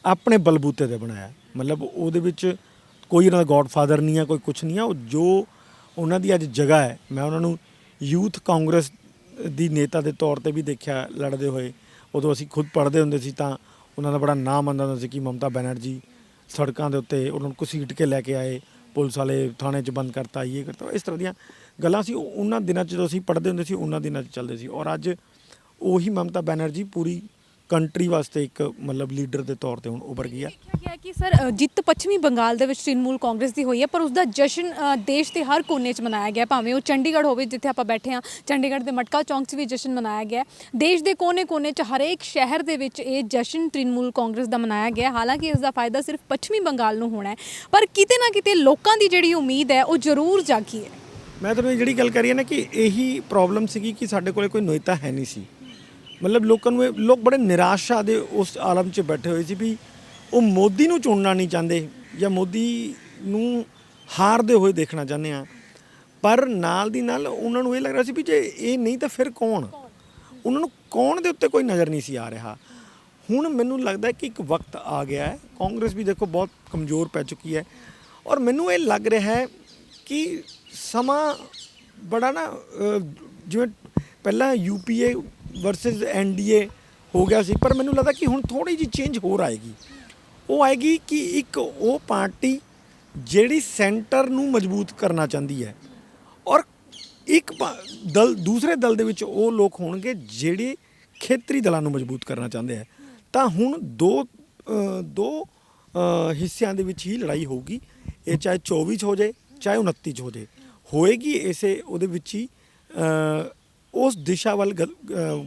ਆਪਣੇ ਬਲਬੂਤੇ 'ਤੇ ਬਣਾਇਆ ਹੈ। ਮਤਲਬ ਉਹਦੇ ਵਿੱਚ ਕੋਈ ਉਹਨਾਂ ਦਾ ਗੋਡਫਾਦਰ ਨਹੀਂ ਹੈ, ਕੋਈ ਕੁਛ ਨਹੀਂ ਹੈ। ਉਹ ਜੋ ਉਹਨਾਂ ਦੀ ਅੱਜ ਜਗ੍ਹਾ ਹੈ, ਮੈਂ ਉਹਨਾਂ ਨੂੰ ਯੂਥ ਕਾਂਗਰਸ ਦੀ ਨੇਤਾ ਦੇ ਤੌਰ 'ਤੇ ਵੀ ਦੇਖਿਆ ਲੜਦੇ ਹੋਏ। ਉਦੋਂ ਅਸੀਂ ਖੁਦ ਪੜ੍ਹਦੇ ਹੁੰਦੇ ਸੀ ਤਾਂ ਉਹਨਾਂ ਦਾ ਬੜਾ ਨਾਮ ਆਉਂਦਾ ਹੁੰਦਾ ਸੀ ਕਿ ਮਮਤਾ ਬੈਨਰਜੀ ਸੜਕਾਂ ਦੇ ਉੱਤੇ ਉਹਨਾਂ ਨੂੰ ਘਸੀਟ ਕੇ ਲੈ ਕੇ ਆਏ, ਪੁਲਿਸ ਵਾਲੇ ਥਾਣੇ 'ਚ ਬੰਦ ਕਰਤਾ, ਇਹ ਕਰਤਾ। ਇਸ ਤਰ੍ਹਾਂ ਦੀਆਂ ਗੱਲਾਂ ਸੀ ਉਹਨਾਂ ਦਿਨਾਂ 'ਚ, ਜਦੋਂ ਅਸੀਂ ਪੜ੍ਹਦੇ ਹੁੰਦੇ ਸੀ ਉਹਨਾਂ ਦਿਨਾਂ 'ਚ ਚੱਲਦੇ ਸੀ। ਔਰ ਅੱਜ ਉਹੀ ਮਮਤਾ ਬੈਨਰਜੀ ਪੂਰੀ ਕੰਟਰੀ ਵਾਸਤੇ ਇੱਕ ਮਤਲਬ ਲੀਡਰ ਦੇ ਤੌਰ 'ਤੇ ਹੁਣ ਉੱਭਰ ਗਈ ਹੈ। ਦੇਖਿਆ ਗਿਆ ਕਿ ਸਰ ਜਿੱਤ ਪੱਛਮੀ ਬੰਗਾਲ ਦੇ ਵਿੱਚ ਤ੍ਰਿਣਮੂਲ ਕਾਂਗਰਸ ਦੀ ਹੋਈ ਹੈ, ਪਰ ਉਸ ਦਾ ਜਸ਼ਨ ਦੇਸ਼ ਦੇ ਹਰ ਕੋਨੇ 'ਚ ਮਨਾਇਆ ਗਿਆ। ਭਾਵੇਂ ਉਹ ਚੰਡੀਗੜ੍ਹ ਹੋਵੇ ਜਿੱਥੇ ਆਪਾਂ ਬੈਠੇ ਹਾਂ, ਚੰਡੀਗੜ੍ਹ ਦੇ ਮਟਕਾ ਚੌਂਕ 'ਚ ਵੀ ਜਸ਼ਨ ਮਨਾਇਆ ਗਿਆ। ਦੇਸ਼ ਦੇ ਕੋਨੇ-ਕੋਨੇ 'ਚ ਹਰੇਕ ਸ਼ਹਿਰ ਦੇ ਵਿੱਚ ਇਹ ਜਸ਼ਨ ਤ੍ਰਿਣਮੂਲ ਕਾਂਗਰਸ ਦਾ ਮਨਾਇਆ ਗਿਆ। ਹਾਲਾਂਕਿ ਇਸ ਦਾ ਫਾਇਦਾ ਸਿਰਫ ਪੱਛਮੀ ਬੰਗਾਲ ਨੂੰ ਹੋਣਾ ਹੈ, ਪਰ ਕਿਤੇ ਨਾ ਕਿਤੇ ਲੋਕਾਂ ਦੀ ਜਿਹੜੀ ਉਮੀਦ ਹੈ ਉਹ ਜ਼ਰੂਰ ਜਾਗੀ ਹੈ। ਮੈਂ ਤੁਹਾਨੂੰ ਜਿਹੜੀ ਗੱਲ ਕਰੀ ਹੈ ਨਾ ਕਿ ਇਹੀ ਪ੍ਰੋਬਲਮ ਸੀਗੀ ਕਿ ਸਾਡੇ ਕੋਲ ਕੋਈ ਨੇਤਾ ਹੈ ਨਹੀਂ ਸੀ। ਮਤਲਬ ਲੋਕਾਂ ਨੂੰ ਲੋਕ ਬੜੇ ਨਿਰਾਸ਼ਾ ਦੇ ਉਸ ਆਲਮ 'ਚ ਬੈਠੇ ਹੋਏ ਸੀ ਵੀ ਉਹ ਮੋਦੀ ਨੂੰ ਚੁਣਨਾ ਨਹੀਂ ਚਾਹੁੰਦੇ ਜਾਂ ਮੋਦੀ ਨੂੰ ਹਾਰਦੇ ਹੋਏ ਦੇਖਣਾ ਚਾਹੁੰਦੇ ਆ। ਪਰ ਨਾਲ ਦੀ ਨਾਲ ਉਹਨਾਂ ਨੂੰ ਇਹ ਲੱਗ ਰਿਹਾ ਸੀ ਵੀ ਜੇ ਇਹ ਨਹੀਂ ਤਾਂ ਫਿਰ ਕੌਣ। ਉਹਨਾਂ ਨੂੰ ਕੌਣ ਦੇ ਉੱਤੇ ਕੋਈ ਨਜ਼ਰ ਨਹੀਂ ਸੀ ਆ ਰਿਹਾ। ਹੁਣ ਮੈਨੂੰ ਲੱਗਦਾ ਕਿ ਇੱਕ ਵਕਤ ਆ ਗਿਆ ਹੈ। ਕਾਂਗਰਸ ਵੀ ਦੇਖੋ ਬਹੁਤ ਕਮਜ਼ੋਰ ਪੈ ਚੁੱਕੀ ਹੈ। ਔਰ ਮੈਨੂੰ ਇਹ ਲੱਗ ਰਿਹਾ ਹੈ ਕਿ ਸਮਾਂ ਬੜਾ ਨਾ ਜਿਵੇਂ ਪਹਿਲਾਂ UPA ਵਰਸਸ NDA ਹੋ ਗਿਆ ਸੀ, ਪਰ ਮੈਨੂੰ ਲੱਗਦਾ ਕਿ ਹੁਣ ਥੋੜੀ ਜਿਹੀ ਚੇਂਜ ਹੋਰ ਆਏਗੀ। ਉਹ ਆਏਗੀ ਕਿ ਇੱਕ ਉਹ ਪਾਰਟੀ ਜਿਹੜੀ ਸੈਂਟਰ ਨੂੰ ਮਜ਼ਬੂਤ ਕਰਨਾ ਚਾਹੁੰਦੀ ਹੈ, ਔਰ ਇੱਕ ਦਲ ਦੂਸਰੇ ਦਲ ਦੇ ਵਿੱਚ ਉਹ ਲੋਕ ਹੋਣਗੇ ਜਿਹੜੇ ਖੇਤਰੀ ਦਲਾਂ ਨੂੰ ਮਜ਼ਬੂਤ ਕਰਨਾ ਚਾਹੁੰਦੇ ਹੈ। ਤਾਂ ਹੁਣ ਦੋ ਹਿੱਸਿਆਂ ਦੇ ਵਿੱਚ ਹੀ ਲੜਾਈ ਹੋਊਗੀ। ਇਹ ਚਾਹੇ 24 'ਚ ਹੋ ਜਾਏ, ਚਾਹੇ 29 'ਚ ਹੋ ਜਾਏ, ਹੋਏਗੀ ਇਸੇ ਉਹਦੇ ਵਿੱਚ ਹੀ। ਉਸ ਦਿਸ਼ਾ ਵੱਲ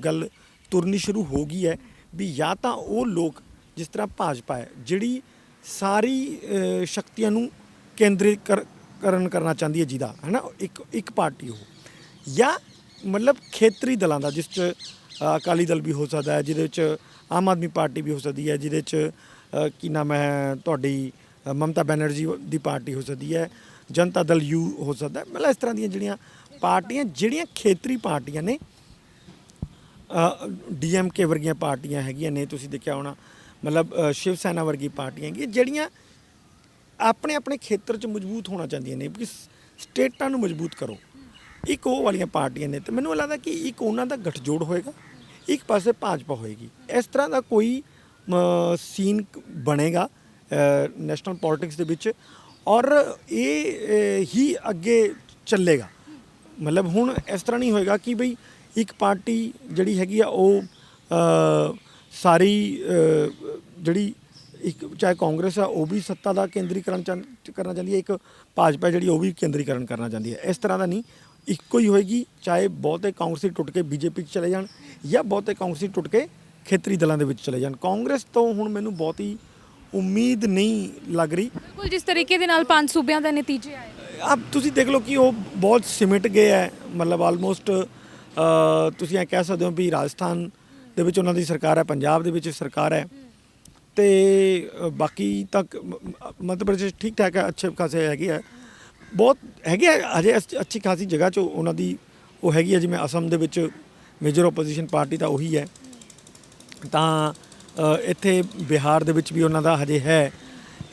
ਗੱਲ ਤੁਰਨੀ ਸ਼ੁਰੂ ਹੋ ਗਈ ਹੈ ਵੀ ਜਾਂ ਤਾਂ ਉਹ ਲੋਕ ਜਿਸ ਤਰ੍ਹਾਂ ਭਾਜਪਾ ਹੈ ਜਿਹੜੀ ਸਾਰੀ ਸ਼ਕਤੀਆਂ ਨੂੰ ਕੇਂਦਰਿਤ ਕਰਨਾ ਚਾਹੁੰਦੀ ਹੈ, ਜਿਹਦਾ ਹੈ ਨਾ ਇੱਕ ਪਾਰਟੀ ਉਹ, ਜਾਂ ਮਤਲਬ ਖੇਤਰੀ ਦਲਾਂ ਦਾ ਜਿਸ 'ਚ ਅਕਾਲੀ ਦਲ ਵੀ ਹੋ ਸਕਦਾ ਹੈ, ਜਿਹਦੇ ਵਿੱਚ ਆਮ ਆਦਮੀ ਪਾਰਟੀ ਵੀ ਹੋ ਸਕਦੀ ਹੈ, ਜਿਹਦੇ 'ਚ ਕੀ ਨਾਮ ਹੈ ਤੁਹਾਡੀ ਮਮਤਾ ਬੈਨਰਜੀ ਦੀ ਪਾਰਟੀ ਹੋ ਸਕਦੀ ਹੈ, ਜਨਤਾ ਦਲ ਯੂ ਹੋ ਸਕਦਾ। ਮਤਲਬ ਇਸ ਤਰ੍ਹਾਂ ਦੀਆਂ ਜਿਹੜੀਆਂ ਪਾਰਟੀਆਂ ਜਿਹੜੀਆਂ ਖੇਤਰੀ ਪਾਰਟੀਆਂ ਨੇ, DMK ਵਰਗੀਆਂ ਪਾਰਟੀਆਂ ਹੈਗੀਆਂ ਨੇ, ਤੁਸੀਂ ਦੇਖਿਆ ਹੋਣਾ। ਮਤਲਬ ਸ਼ਿਵ ਸੈਨਾ ਵਰਗੀ ਪਾਰਟੀਆਂ ਹੈਗੀਆਂ ਜਿਹੜੀਆਂ ਆਪਣੇ ਆਪਣੇ ਖੇਤਰ 'ਚ ਮਜ਼ਬੂਤ ਹੋਣਾ ਚਾਹੁੰਦੀਆਂ ਨੇ ਕਿ ਸਟੇਟਾਂ ਨੂੰ ਮਜ਼ਬੂਤ ਕਰੋ। ਇੱਕ ਉਹ ਵਾਲੀਆਂ ਪਾਰਟੀਆਂ ਨੇ। ਅਤੇ ਮੈਨੂੰ ਲੱਗਦਾ ਕਿ ਇੱਕ ਉਹਨਾਂ ਦਾ ਗੱਠਜੋੜ ਹੋਏਗਾ, ਇੱਕ ਪਾਸੇ ਭਾਜਪਾ ਹੋਏਗੀ। ਇਸ ਤਰ੍ਹਾਂ ਦਾ ਕੋਈ ਸੀਨ ਬਣੇਗਾ ਨੈਸ਼ਨਲ ਪੋਲਿਟਿਕਸ ਦੇ ਵਿੱਚ, ਔਰ ਇਹ ਹੀ ਅੱਗੇ ਚੱਲੇਗਾ। ਮਤਲਬ ਹੁਣ ਇਸ ਤਰ੍ਹਾਂ ਨਹੀਂ ਹੋਏਗਾ ਕਿ ਬਈ ਇੱਕ ਪਾਰਟੀ ਜਿਹੜੀ ਹੈਗੀ ਆ ਉਹ ਸਾਰੀ ਜਿਹੜੀ ਇੱਕ ਚਾਹੇ ਕਾਂਗਰਸ ਆ ਉਹ ਵੀ ਸੱਤਾ ਦਾ ਕੇਂਦਰੀਕਰਨ ਕਰਨਾ ਚਾਹੁੰਦੀ ਹੈ, ਇੱਕ ਭਾਜਪਾ ਜਿਹੜੀ ਉਹ ਵੀ ਕੇਂਦਰੀਕਰਨ ਕਰਨਾ ਚਾਹੁੰਦੀ ਹੈ। ਇਸ ਤਰ੍ਹਾਂ ਦਾ ਨਹੀਂ, ਇੱਕੋ ਹੀ ਹੋਏਗੀ। ਚਾਹੇ ਬਹੁਤੇ ਕਾਂਗਰਸੀ ਟੁੱਟ ਕੇ BJP 'ਚ ਚਲੇ ਜਾਣ ਜਾਂ ਬਹੁਤੇ ਕਾਂਗਰਸੀ ਟੁੱਟ ਕੇ ਖੇਤਰੀ ਦਲਾਂ ਦੇ ਵਿੱਚ ਚਲੇ ਜਾਣ। ਕਾਂਗਰਸ ਤੋਂ ਹੁਣ ਮੈਨੂੰ ਬਹੁਤੀ ਉਮੀਦ ਨਹੀਂ ਲੱਗ ਰਹੀ। ਬਿਲਕੁਲ ਜਿਸ ਤਰੀਕੇ ਦੇ ਨਾਲ 5 ਸੂਬਿਆਂ ਦੇ ਨਤੀਜੇ ਆਏ, ਆਪ ਤੁਸੀਂ ਦੇਖ ਲਓ ਕਿ ਉਹ ਬਹੁਤ ਸਿਮਟ ਗਏ ਹੈ। ਮਤਲਬ ਆਲਮੋਸਟ ਤੁਸੀਂ ਇਹ ਕਹਿ ਸਕਦੇ ਹੋ ਵੀ ਰਾਜਸਥਾਨ ਦੇ ਵਿੱਚ ਉਹਨਾਂ ਦੀ ਸਰਕਾਰ ਹੈ, ਪੰਜਾਬ ਦੇ ਵਿੱਚ ਸਰਕਾਰ ਹੈ, ਅਤੇ ਬਾਕੀ ਤੱਕ ਮੱਧ ਪ੍ਰਦੇਸ਼ ਠੀਕ ਠਾਕ ਹੈ, ਅੱਛੇ ਖਾਸੇ ਹੈਗੇ ਆ, ਬਹੁਤ ਹੈਗੇ ਆ ਹਜੇ ਅੱਛੀ ਖਾਸੀ ਜਗ੍ਹਾ 'ਚ ਉਹਨਾਂ ਦੀ ਉਹ ਹੈਗੀ ਹੈ। ਜਿਵੇਂ ਅਸਮ ਦੇ ਵਿੱਚ ਮੇਜਰ ਓਪੋਜੀਸ਼ਨ ਪਾਰਟੀ ਤਾਂ ਉਹੀ ਹੈ, ਤਾਂ ਇੱਥੇ ਬਿਹਾਰ ਦੇ ਵਿੱਚ ਵੀ ਉਹਨਾਂ ਦਾ ਹਜੇ ਹੈ।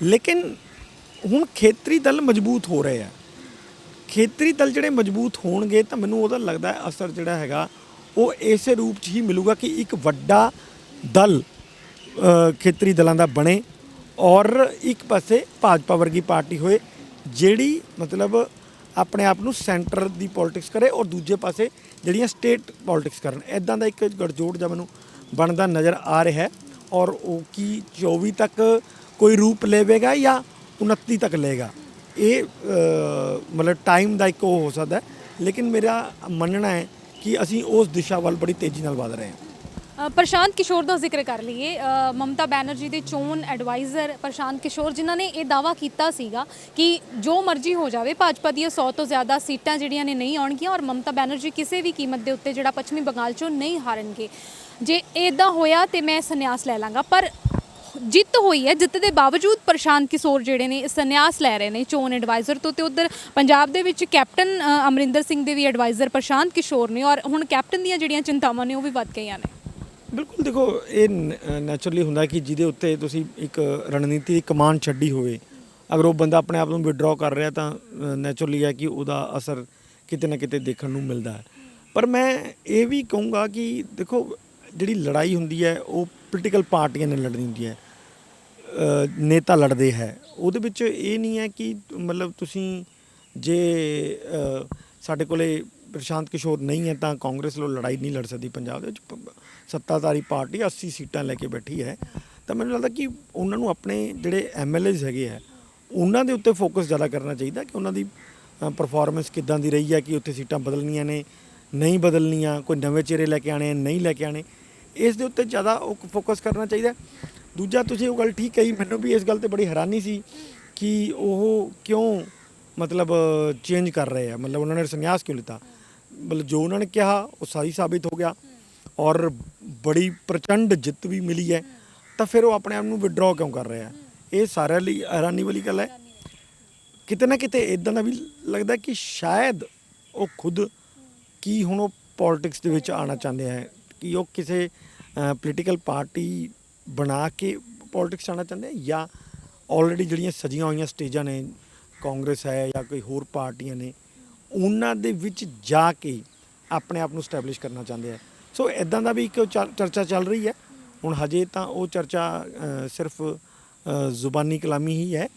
ਲੇਕਿਨ ਹੁਣ ਖੇਤਰੀ ਦਲ ਮਜ਼ਬੂਤ ਹੋ ਰਹੇ ਆ। ਖੇਤਰੀ ਦਲ ਜਿਹੜੇ ਮਜ਼ਬੂਤ ਹੋਣਗੇ ਤਾਂ ਮੈਨੂੰ ਉਹਦਾ ਲੱਗਦਾ ਅਸਰ ਜਿਹੜਾ ਹੈਗਾ ਉਹ ਇਸੇ ਰੂਪ 'ਚ ਹੀ ਮਿਲੂਗਾ ਕਿ ਇੱਕ ਵੱਡਾ ਦਲ ਖੇਤਰੀ ਦਲਾਂ ਦਾ ਬਣੇ, ਔਰ ਇੱਕ ਪਾਸੇ ਭਾਜਪਾ ਵਰਗੀ ਪਾਰਟੀ ਹੋਏ ਜਿਹੜੀ ਮਤਲਬ ਆਪਣੇ ਆਪ ਨੂੰ ਸੈਂਟਰ ਦੀ ਪੋਲਿਟਿਕਸ ਕਰੇ, ਔਰ ਦੂਜੇ ਪਾਸੇ ਜਿਹੜੀਆਂ ਸਟੇਟ ਪੋਲਿਟਿਕਸ ਕਰਨ। ਇੱਦਾਂ ਦਾ ਇੱਕ ਗਠਜੋੜ ਜਿਹਾ ਮੈਨੂੰ ਬਣਦਾ ਨਜ਼ਰ ਆ ਰਿਹਾ ਹੈ। ਔਰ ਉਹ ਕੀ 24 ਤੱਕ ਕੋਈ ਰੂਪ ਲਵੇਗਾ ਜਾਂ 29 ਤੱਕ ਲਏਗਾ, ਇਹ ਮਤਲਬ ਟਾਈਮ ਦਾ ਇੱਕ ਉਹ ਹੋ ਸਕਦਾ। ਲੇਕਿਨ ਮੇਰਾ ਮੰਨਣਾ ਹੈ ਕਿ ਅਸੀਂ ਉਸ ਦਿਸ਼ਾ ਵੱਲ ਬੜੀ ਤੇਜ਼ੀ ਨਾਲ ਵਧ ਰਹੇ ਹਾਂ। ਪ੍ਰਸ਼ਾਂਤ ਕਿਸ਼ੋਰ ਦਾ ਜ਼ਿਕਰ ਕਰ ਲਈਏ। ਮਮਤਾ ਬੈਨਰਜੀ ਦੇ ਚੋਣ ਐਡਵਾਈਜ਼ਰ ਪ੍ਰਸ਼ਾਂਤ ਕਿਸ਼ੋਰ ਜਿਨ੍ਹਾਂ ਨੇ ਇਹ ਦਾਅਵਾ ਕੀਤਾ ਸੀਗਾ ਕਿ ਜੋ ਮਰਜ਼ੀ ਹੋ ਜਾਵੇ ਭਾਜਪਾ ਦੀਆਂ 100 ਤੋਂ ਜ਼ਿਆਦਾ ਸੀਟਾਂ ਜਿਹੜੀਆਂ ਨੇ ਨਹੀਂ ਆਉਣਗੀਆਂ ਔਰ ਮਮਤਾ ਬੈਨਰਜੀ ਕਿਸੇ ਵੀ ਕੀਮਤ ਦੇ ਉੱਤੇ ਜਿਹੜਾ ਪੱਛਮੀ ਬੰਗਾਲ 'ਚੋਂ ਨਹੀਂ ਹਾਰਨਗੇ। ਜੇ ਇੱਦਾਂ ਹੋਇਆ ਤੇ ਮੈਂ ਸੰਨਿਆਸ ਲੈ ਲਾਂਗਾ, ਪਰ ਜਿੱਤ ਹੋਈ ਹੈ। ਜਿੱਤ ਦੇ ਬਾਵਜੂਦ ਪ੍ਰਸ਼ਾਂਤ ਕਿਸ਼ੋਰ ਜਿਹੜੇ ਨੇ ਸੰਨਿਆਸ ਲੈ ਰਹੇ ਨੇ ਚੋਣ ਐਡਵਾਈਜ਼ਰ ਤੋਂ। ਤੇ ਉਧਰ ਪੰਜਾਬ ਦੇ ਵਿੱਚ ਕੈਪਟਨ ਅਮਰਿੰਦਰ ਸਿੰਘ ਦੇ ਵੀ ਐਡਵਾਈਜ਼ਰ ਪ੍ਰਸ਼ਾਂਤ ਕਿਸ਼ੋਰ ਨੇ ਔਰ ਹੁਣ ਕੈਪਟਨ ਦੀਆਂ ਜਿਹੜੀਆਂ ਚਿੰਤਾਵਾਂ ਨੇ ਉਹ ਵੀ ਵੱਧ ਗਈਆਂ ਨੇ। ਬਿਲਕੁਲ, ਦੇਖੋ ਇਹ ਨੈਚੁਰਲੀ ਹੁੰਦਾ ਕਿ ਜਿਹਦੇ ਉੱਤੇ ਤੁਸੀਂ ਇੱਕ ਰਣਨੀਤੀ ਦੀ ਕਮਾਨ ਛੱਡੀ ਹੋਵੇ, ਅਗਰ ਉਹ ਬੰਦਾ ਆਪਣੇ ਆਪ ਨੂੰ ਵਿਡਰਾਅ ਕਰ ਰਿਹਾ ਤਾਂ ਨੈਚੁਰਲੀ ਹੈ ਕਿ ਉਹਦਾ ਅਸਰ ਕਿਤੇ ਨਾ ਕਿਤੇ ਦੇਖਣ ਨੂੰ ਮਿਲਦਾ ਹੈ। ਪਰ ਮੈਂ ਇਹ ਵੀ ਕਹੂੰਗਾ ਕਿ ਦੇਖੋ ਜਿਹੜੀ ਲੜਾਈ ਹੁੰਦੀ ਹੈ ਉਹ ਪੋਲੀਟੀਕਲ ਪਾਰਟੀਆਂ ਨੇ ਲੜਨੀ ਹੁੰਦੀ ਹੈ, ਨੇਤਾ ਲੜਦੇ ਹੈ। ਉਹਦੇ ਵਿੱਚ ਇਹ ਨਹੀਂ ਹੈ ਕਿ ਮਤਲਬ ਤੁਸੀਂ ਜੇ ਸਾਡੇ ਕੋਲੇ ਪ੍ਰਸ਼ਾਂਤ ਕਿਸ਼ੋਰ ਨਹੀਂ ਹੈ ਤਾਂ ਕਾਂਗਰਸ ਵੱਲੋਂ ਲੜਾਈ ਨਹੀਂ ਲੜ ਸਕਦੀ। ਪੰਜਾਬ ਦੇ ਵਿੱਚ ਸੱਤਾਧਾਰੀ ਪਾਰਟੀ 80 ਸੀਟਾਂ ਲੈ ਕੇ ਬੈਠੀ ਹੈ, ਤਾਂ ਮੈਨੂੰ ਲੱਗਦਾ ਕਿ ਉਹਨਾਂ ਨੂੰ ਆਪਣੇ ਜਿਹੜੇ MLAs ਹੈਗੇ ਆ ਉਹਨਾਂ ਦੇ ਉੱਤੇ ਫੋਕਸ ਜ਼ਿਆਦਾ ਕਰਨਾ ਚਾਹੀਦਾ ਕਿ ਉਹਨਾਂ ਦੀ ਪਰਫਾਰਮੈਂਸ ਕਿੱਦਾਂ ਦੀ ਰਹੀ ਹੈ, ਕਿ ਉੱਥੇ ਸੀਟਾਂ ਬਦਲਣੀਆਂ ਨੇ ਨਹੀਂ ਬਦਲਣੀਆਂ, ਕੋਈ ਨਵੇਂ ਚਿਹਰੇ ਲੈ ਕੇ ਆਉਣੇ ਨਹੀਂ ਲੈ ਕੇ ਆਉਣੇ, ਇਸ ਦੇ ਉੱਤੇ ਜ਼ਿਆਦਾ ਉਹ ਫੋਕਸ ਕਰਨਾ ਚਾਹੀਦਾ। ਦੂਜਾ ਤੁਸੀਂ ਉਹ ਗੱਲ ਠੀਕ ਕਹੀ, ਮੈਨੂੰ ਵੀ ਇਸ ਗੱਲ 'ਤੇ ਬੜੀ ਹੈਰਾਨੀ ਸੀ ਕਿ ਉਹ ਕਿਉਂ ਮਤਲਬ ਚੇਂਜ ਕਰ ਰਹੇ ਆ, ਮਤਲਬ ਉਹਨਾਂ ਨੇ ਸੰਨਿਆਸ ਕਿਉਂ ਲਿੱਤਾ। ਮਤਲਬ ਜੋ ਉਹਨਾਂ ਨੇ ਕਿਹਾ ਉਹ ਸਹੀ ਸਾਬਿਤ ਹੋ ਗਿਆ ਔਰ ਬੜੀ ਪ੍ਰਚੰਡ ਜਿੱਤ ਵੀ ਮਿਲੀ ਹੈ, ਤਾਂ ਫਿਰ ਉਹ ਆਪਣੇ ਆਪ ਨੂੰ ਵਿਡਰਾਅ ਕਿਉਂ ਕਰ ਰਹੇ ਆ। ਇਹ ਸਾਰਿਆਂ ਲਈ ਹੈਰਾਨੀ ਵਾਲੀ ਗੱਲ ਹੈ। ਕਿਤੇ ਨਾ ਕਿਤੇ ਇੱਦਾਂ ਦਾ ਵੀ ਲੱਗਦਾ ਕਿ ਸ਼ਾਇਦ ਉਹ ਖੁਦ ਕੀ ਹੁਣ ਉਹ ਪੋਲੀਟਿਕਸ ਦੇ ਵਿੱਚ ਆਉਣਾ ਚਾਹੁੰਦੇ ਹੈ, ਕਿ ਉਹ ਕਿਸੇ ਪੋਲੀਟੀਕਲ ਪਾਰਟੀ ਬਣਾ ਕੇ ਪੋਲੀਟਿਕਸ ਆਉਣਾ ਚਾਹੁੰਦੇ ਹੈ, ਜਾਂ ਆਲਰੇਡੀ ਜਿਹੜੀਆਂ ਸਜੀਆਂ ਹੋਈਆਂ ਸਟੇਜਾਂ ਨੇ ਕਾਂਗਰਸ ਹੈ ਜਾਂ ਕੋਈ ਹੋਰ ਪਾਰਟੀਆਂ ਨੇ ਉਹਨਾਂ ਦੇ ਵਿੱਚ ਜਾ ਕੇ ਆਪਣੇ ਆਪ ਨੂੰ ਸਟੈਬਲਿਸ਼ ਕਰਨਾ ਚਾਹੁੰਦੇ ਆ। ਸੋ ਇੱਦਾਂ ਦਾ ਵੀ ਇੱਕ ਚਰਚਾ ਚੱਲ ਰਹੀ ਹੈ। ਹੁਣ ਹਜੇ ਤਾਂ ਉਹ ਚਰਚਾ ਸਿਰਫ ਜ਼ੁਬਾਨੀ ਕਲਾਮੀ ਹੀ ਹੈ,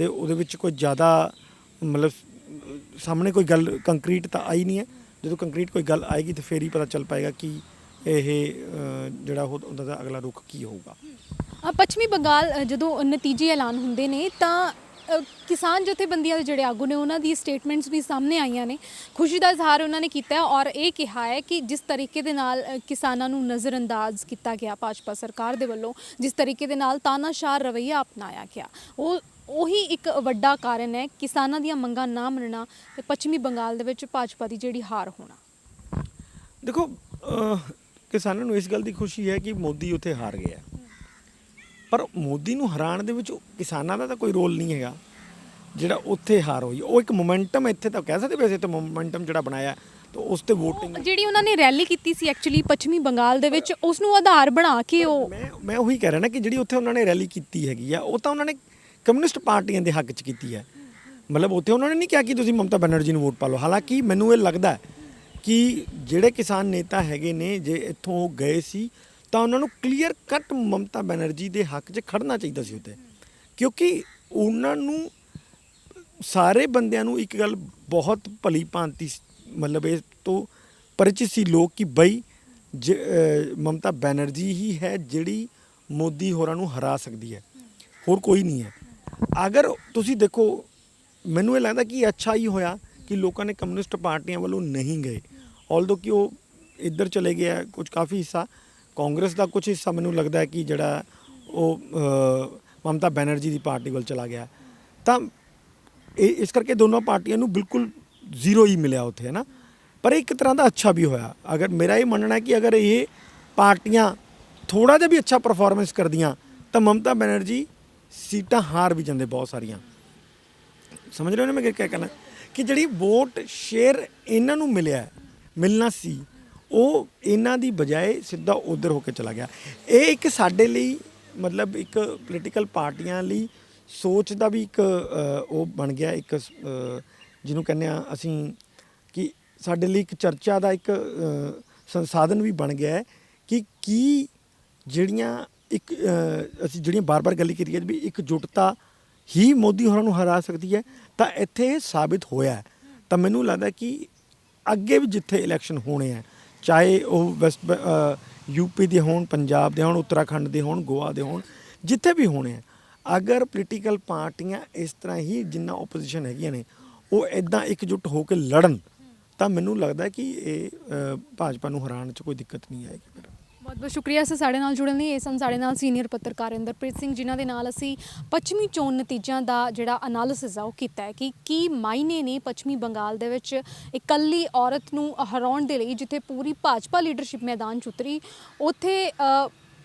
ਉਹਦੇ ਵਿੱਚ ਕੋਈ ਜ਼ਿਆਦਾ ਮਤਲਬ ਸਾਹਮਣੇ ਕੋਈ ਗੱਲ ਕੰਕਰੀਟ ਤਾਂ ਆਈ ਨਹੀਂ ਹੈ। ਜਦੋਂ ਕੰਕਰੀਟ ਕੋਈ ਗੱਲ ਆਏਗੀ ਤਾਂ ਫਿਰ ਹੀ ਪਤਾ ਚੱਲ ਪਾਏਗਾ ਕਿ ਇਹ ਜਿਹੜਾ ਉਹਦਾ ਦਾ ਅਗਲਾ ਰੁਖ ਕੀ ਹੋਊਗਾ। ਪੱਛਮੀ ਬੰਗਾਲ ਜਦੋਂ ਨਤੀਜੇ ਐਲਾਨ ਹੁੰਦੇ ਨੇ ਤਾਂ ਕਿਸਾਨ ਜਥੇਬੰਦੀਆਂ ਦੇ ਜਿਹੜੇ ਆਗੂ ਨੇ ਉਹਨਾਂ ਦੀ ਸਟੇਟਮੈਂਟਸ ਵੀ ਸਾਹਮਣੇ ਆਈਆਂ ਨੇ। ਖੁਸ਼ੀ ਦਾ ਇਜ਼ਹਾਰ ਉਹਨਾਂ ਨੇ ਕੀਤਾ ਔਰ ਇਹ ਕਿਹਾ ਹੈ ਕਿ ਜਿਸ ਤਰੀਕੇ ਦੇ ਨਾਲ ਕਿਸਾਨਾਂ ਨੂੰ ਨਜ਼ਰਅੰਦਾਜ਼ ਕੀਤਾ ਗਿਆ ਭਾਜਪਾ ਸਰਕਾਰ ਦੇ ਵੱਲੋਂ, ਜਿਸ ਤਰੀਕੇ ਦੇ ਨਾਲ ਤਾਨਾਸ਼ਾਹ ਰਵੱਈਆ ਅਪਣਾਇਆ ਗਿਆ, ਉਹੀ ਇੱਕ ਵੱਡਾ ਕਾਰਨ ਹੈ ਕਿਸਾਨਾਂ ਦੀਆਂ ਮੰਗਾਂ ਨਾ ਮੰਨਣਾ ਤੇ ਪੱਛਮੀ ਬੰਗਾਲ ਦੇ ਵਿੱਚ ਭਾਜਪਾ ਦੀ ਜਿਹੜੀ ਹਾਰ ਹੋਣਾ। ਦੇਖੋ ਕਿਸਾਨਾਂ ਨੂੰ ਇਸ ਗੱਲ ਦੀ ਖੁਸ਼ੀ ਹੈ ਕਿ ਮੋਦੀ ਉੱਥੇ ਹਾਰ ਗਿਆ, ਪਰ ਮੋਦੀ ਨੂੰ ਹਰਾਉਣ ਦੇ ਵਿੱਚ ਕਿਸਾਨਾਂ ਦਾ ਤਾਂ ਕੋਈ ਰੋਲ ਨਹੀਂ ਹੈਗਾ। ਜਿਹੜਾ ਉੱਥੇ ਹਾਰ ਹੋਈ ਉਹ ਇੱਕ ਮੋਮੈਂਟਮ, ਇੱਥੇ ਤਾਂ ਕਹਿ ਸਕਦੇ ਵੈਸੇ ਤਾਂ ਮੋਮੈਂਟਮ ਜਿਹੜਾ ਬਣਾਇਆ ਤਾਂ ਉਸ ਤੇ ਵੋਟਿੰਗ ਜਿਹੜੀ ਉਹਨਾਂ ਨੇ ਰੈਲੀ ਕੀਤੀ ਸੀ ਐਕਚੁਅਲੀ ਪੱਛਮੀ ਬੰਗਾਲ ਦੇ ਵਿੱਚ, ਉਸ ਨੂੰ ਆਧਾਰ ਬਣਾ ਕੇ ਉਹ ਮੈਂ ਉਹੀ ਕਹਿ ਰਿਹਾ ਨਾ ਕਿ ਜਿਹੜੀ ਉੱਥੇ ਉਹਨਾਂ ਨੇ ਰੈਲੀ ਕੀਤੀ ਹੈਗੀ ਆ ਉਹ ਤਾਂ ਉਹਨਾਂ ਨੇ ਕਮਿਊਨਿਸਟ ਪਾਰਟੀਆਂ ਦੇ ਹੱਕ 'ਚ ਕੀਤੀ ਹੈ। ਮਤਲਬ ਉੱਥੇ ਉਹਨਾਂ ਨੇ ਨਹੀਂ ਕਿਹਾ ਕਿ ਤੁਸੀਂ ਮਮਤਾ ਬੈਨਰਜੀ ਨੂੰ ਵੋਟ ਪਾ ਲਓ। ਹਾਲਾਂਕਿ ਮੈਨੂੰ ਇਹ ਲੱਗਦਾ ਕਿ ਜਿਹੜੇ ਕਿਸਾਨ ਨੇਤਾ ਹੈਗੇ ਨੇ ਜੇ ਇੱਥੋਂ ਉਹ ਗਏ ਸੀ ਤਾਂ ਉਹਨਾਂ ਨੂੰ ਕਲੀਅਰ ਕੱਟ ਮਮਤਾ ਬੈਨਰਜੀ ਦੇ ਹੱਕ 'ਚ ਖੜਨਾ ਚਾਹੀਦਾ ਸੀ ਉੱਥੇ, ਕਿਉਂਕਿ ਉਹਨਾਂ ਨੂੰ ਸਾਰੇ ਬੰਦਿਆਂ ਨੂੰ ਇੱਕ ਗੱਲ ਬਹੁਤ ਭਲੀ ਭਾਂਤੀ ਮਤਲਬ ਇਹ ਤੋਂ ਪਰਿਚਿਤ ਸੀ ਲੋਕ ਕਿ ਬਈ ਮਮਤਾ ਬੈਨਰਜੀ ਹੀ ਹੈ ਜਿਹੜੀ ਮੋਦੀ ਹੋਰਾਂ ਨੂੰ ਹਰਾ ਸਕਦੀ ਹੈ, ਹੋਰ ਕੋਈ ਨਹੀਂ ਹੈ। ਅਗਰ ਤੁਸੀਂ ਦੇਖੋ ਮੈਨੂੰ ਇਹ ਲੱਗਦਾ ਕਿ ਅੱਛਾ ਹੀ ਹੋਇਆ ਕਿ ਲੋਕਾਂ ਨੇ ਕਮਿਊਨਿਸਟ ਪਾਰਟੀਆਂ ਵੱਲੋਂ ਨਹੀਂ ਗਏ, ਆਲਦੋ ਕਿ ਉਹ ਇੱਧਰ ਚਲੇ ਗਿਆ ਕੁਝ ਕਾਫੀ ਹਿੱਸਾ ਕਾਂਗਰਸ ਦਾ, ਕੁਝ ਹਿੱਸਾ ਮੈਨੂੰ ਲੱਗਦਾ ਹੈ ਕਿ ਜਿਹੜਾ ਉਹ ਮਮਤਾ ਬੈਨਰਜੀ ਦੀ ਪਾਰਟੀ ਵੱਲ ਚਲਾ ਗਿਆ। ਤਾਂ ਇਹ ਇਸ ਕਰਕੇ ਦੋਨੋਂ ਪਾਰਟੀਆਂ ਨੂੰ ਬਿਲਕੁਲ ਜ਼ੀਰੋ ਹੀ ਮਿਲਿਆ ਉੱਥੇ, ਹੈ ਨਾ। ਪਰ ਇੱਕ ਤਰ੍ਹਾਂ ਦਾ ਅੱਛਾ ਵੀ ਹੋਇਆ। ਅਗਰ ਮੇਰਾ ਇਹ ਮੰਨਣਾ ਹੈ ਕਿ ਅਗਰ ਇਹ ਪਾਰਟੀਆਂ ਥੋੜ੍ਹਾ ਜਿਹਾ ਵੀ ਅੱਛਾ ਪਰਫਾਰਮੈਂਸ ਕਰਦੀਆਂ ਤਾਂ ਮਮਤਾ ਬੈਨਰਜੀ ਸੀਟਾਂ ਹਾਰ ਵੀ ਜਾਂਦੇ ਬਹੁਤ ਸਾਰੀਆਂ। ਸਮਝ ਰਹੇ ਹੋ ਨਾ ਮੈਂ ਕੀ ਕਹਿਣਾ, ਕਿ ਜਿਹੜੀ ਵੋਟ ਸ਼ੇਅਰ ਇਹਨਾਂ ਨੂੰ ਮਿਲਣਾ ਸੀ ਉਹ ਇਹਨਾਂ ਦੀ ਬਜਾਏ ਸਿੱਧਾ ਉਧਰ ਹੋ ਕੇ ਚਲਾ ਗਿਆ। ਇਹ ਇੱਕ ਸਾਡੇ ਲਈ ਮਤਲਬ ਇੱਕ ਪੋਲੀਟੀਕਲ ਪਾਰਟੀਆਂ ਲਈ ਸੋਚ ਦਾ ਵੀ ਇੱਕ ਉਹ ਬਣ ਗਿਆ, ਇੱਕ ਜਿਹਨੂੰ ਕਹਿੰਦੇ ਆ ਅਸੀਂ ਕਿ ਸਾਡੇ ਲਈ ਇੱਕ ਚਰਚਾ ਦਾ ਇੱਕ ਸੰਸਾਧਨ ਵੀ ਬਣ ਗਿਆ ਹੈ ਕਿ ਕੀ ਜਿਹੜੀਆਂ ਇੱਕ ਅਸੀਂ ਜਿਹੜੀਆਂ ਬਾਰ-ਬਾਰ ਗੱਲ ਕੀਤੀ ਵੀ ਇਕਜੁੱਟਤਾ ਹੀ ਮੋਦੀ ਹੋਰਾਂ ਨੂੰ ਹਰਾ ਸਕਦੀ ਹੈ, ਤਾਂ ਇੱਥੇ ਇਹ ਸਾਬਿਤ ਹੋਇਆ। ਤਾਂ ਮੈਨੂੰ ਲੱਗਦਾ ਕਿ ਅੱਗੇ ਵੀ ਜਿੱਥੇ ਇਲੈਕਸ਼ਨ ਹੋਣੇ ਆ, ਚਾਹੇ ਉਹ ਯੂਪੀ ਦੇ ਹੋਣ, ਪੰਜਾਬ ਦੇ ਹੋਣ, ਉੱਤਰਾਖੰਡ ਦੇ ਹੋਣ, ਗੋਆ ਦੇ ਹੋਣ, ਜਿੱਥੇ ਵੀ ਹੋਣੇ ਆ, ਅਗਰ ਪੋਲੀਟੀਕਲ ਪਾਰਟੀਆਂ ਇਸ ਤਰ੍ਹਾਂ ਹੀ ਜਿੰਨਾ ਓਪੋਜੀਸ਼ਨ ਹੈਗੀਆਂ ਨੇ ਉਹ ਇੱਦਾਂ ਇਕਜੁੱਟ ਹੋ ਕੇ ਲੜਨ ਤਾਂ ਮੈਨੂੰ ਲੱਗਦਾ ਕਿ ਇਹ ਭਾਜਪਾ ਨੂੰ ਹਰਾਉਣ 'ਚ ਕੋਈ ਦਿੱਕਤ ਨਹੀਂ ਆਏਗੀ ਫਿਰ। ਬਹੁਤ ਬਹੁਤ ਸ਼ੁਕਰੀਆ ਸਰ ਸਾਡੇ ਨਾਲ ਜੁੜਨ ਲਈ। ਇਹ ਸਨ ਸਾਡੇ ਨਾਲ ਸੀਨੀਅਰ ਪੱਤਰਕਾਰ ਇੰਦਰਪ੍ਰੀਤ ਸਿੰਘ, ਜਿਨ੍ਹਾਂ ਦੇ ਨਾਲ ਅਸੀਂ ਪੱਛਮੀ ਚੋਣ ਨਤੀਜਿਆਂ ਦਾ ਜਿਹੜਾ ਅਨਾਲਿਸਿਸ ਆ ਉਹ ਕੀਤਾ ਹੈ ਕਿ ਕੀ ਮਾਇਨੇ ਨੇ ਪੱਛਮੀ ਬੰਗਾਲ ਦੇ ਵਿੱਚ ਇਕੱਲੀ ਔਰਤ ਨੂੰ ਹਰਾਉਣ ਦੇ ਲਈ। ਜਿੱਥੇ ਪੂਰੀ ਭਾਜਪਾ ਲੀਡਰਸ਼ਿਪ ਮੈਦਾਨ 'ਚ ਉਤਰੀ, ਉੱਥੇ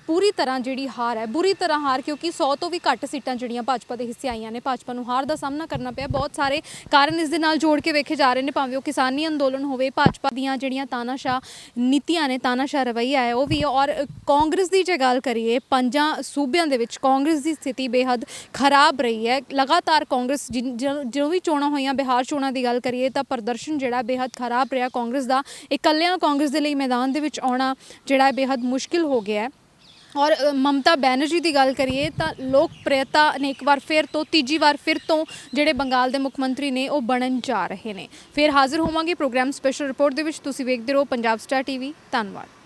ਪੂਰੀ ਤਰ੍ਹਾਂ ਜਿਹੜੀ ਹਾਰ ਹੈ, ਬੁਰੀ ਤਰ੍ਹਾਂ ਹਾਰ, ਕਿਉਂਕਿ 100 ਤੋਂ ਵੀ ਘੱਟ ਸੀਟਾਂ ਜਿਹੜੀਆਂ ਭਾਜਪਾ ਦੇ ਹਿੱਸੇ ਆਈਆਂ ਨੇ, ਭਾਜਪਾ ਨੂੰ ਹਾਰ ਦਾ ਸਾਹਮਣਾ ਕਰਨਾ ਪਿਆ। ਬਹੁਤ ਸਾਰੇ ਕਾਰਨ ਇਸ ਦੇ ਨਾਲ ਜੋੜ ਕੇ ਵੇਖੇ ਜਾ ਰਹੇ ਨੇ, ਭਾਵੇਂ ਉਹ ਕਿਸਾਨੀ ਅੰਦੋਲਨ ਹੋਵੇ, ਭਾਜਪਾ ਦੀਆਂ ਜਿਹੜੀਆਂ ਤਾਨਾਸ਼ਾਹ ਨੀਤੀਆਂ ਨੇ, ਤਾਨਾਸ਼ਾਹ ਰਵੱਈਆ ਹੈ ਉਹ ਵੀ। ਔਰ ਕਾਂਗਰਸ ਦੀ ਜੇ ਗੱਲ ਕਰੀਏ, 5 ਸੂਬਿਆਂ ਦੇ ਵਿੱਚ ਕਾਂਗਰਸ ਦੀ ਸਥਿਤੀ ਬੇਹੱਦ ਖਰਾਬ ਰਹੀ ਹੈ। ਲਗਾਤਾਰ ਕਾਂਗਰਸ ਜਦੋਂ ਵੀ ਚੋਣਾਂ ਹੋਈਆਂ, ਬਿਹਾਰ ਚੋਣਾਂ ਦੀ ਗੱਲ ਕਰੀਏ ਤਾਂ ਪ੍ਰਦਰਸ਼ਨ ਜਿਹੜਾ ਬੇਹੱਦ ਖਰਾਬ ਰਿਹਾ ਕਾਂਗਰਸ ਦਾ। ਇਕੱਲਿਆਂ ਕਾਂਗਰਸ ਦੇ ਲਈ ਮੈਦਾਨ ਦੇ ਵਿੱਚ ਆਉਣਾ ਜਿਹੜਾ ਬੇਹੱਦ ਮੁਸ਼ਕਿਲ ਹੋ ਗਿਆ ਹੈ। ਔਰ ਮਮਤਾ ਬੈਨਰਜੀ ਦੀ ਗੱਲ ਕਰੀਏ ਤਾਂ ਲੋਕਪ੍ਰਿਯਤਾ ਨੇ ਇੱਕ ਵਾਰ ਫਿਰ ਤੋਂ, ਤੀਜੀ ਵਾਰ ਫਿਰ ਤੋਂ ਜਿਹੜੇ ਬੰਗਾਲ ਦੇ ਮੁੱਖ ਮੰਤਰੀ ਨੇ ਉਹ ਬਣਨ ਜਾ ਰਹੇ ਨੇ। ਫਿਰ ਹਾਜ਼ਰ ਹੋਵਾਂਗੇ ਪ੍ਰੋਗਰਾਮ ਸਪੈਸ਼ਲ ਰਿਪੋਰਟ ਦੇ ਵਿੱਚ। ਤੁਸੀਂ ਵੇਖਦੇ ਰਹੋ ਪੰਜਾਬ ਸਟਾਰ ਟੀਵੀ। ਧੰਨਵਾਦ।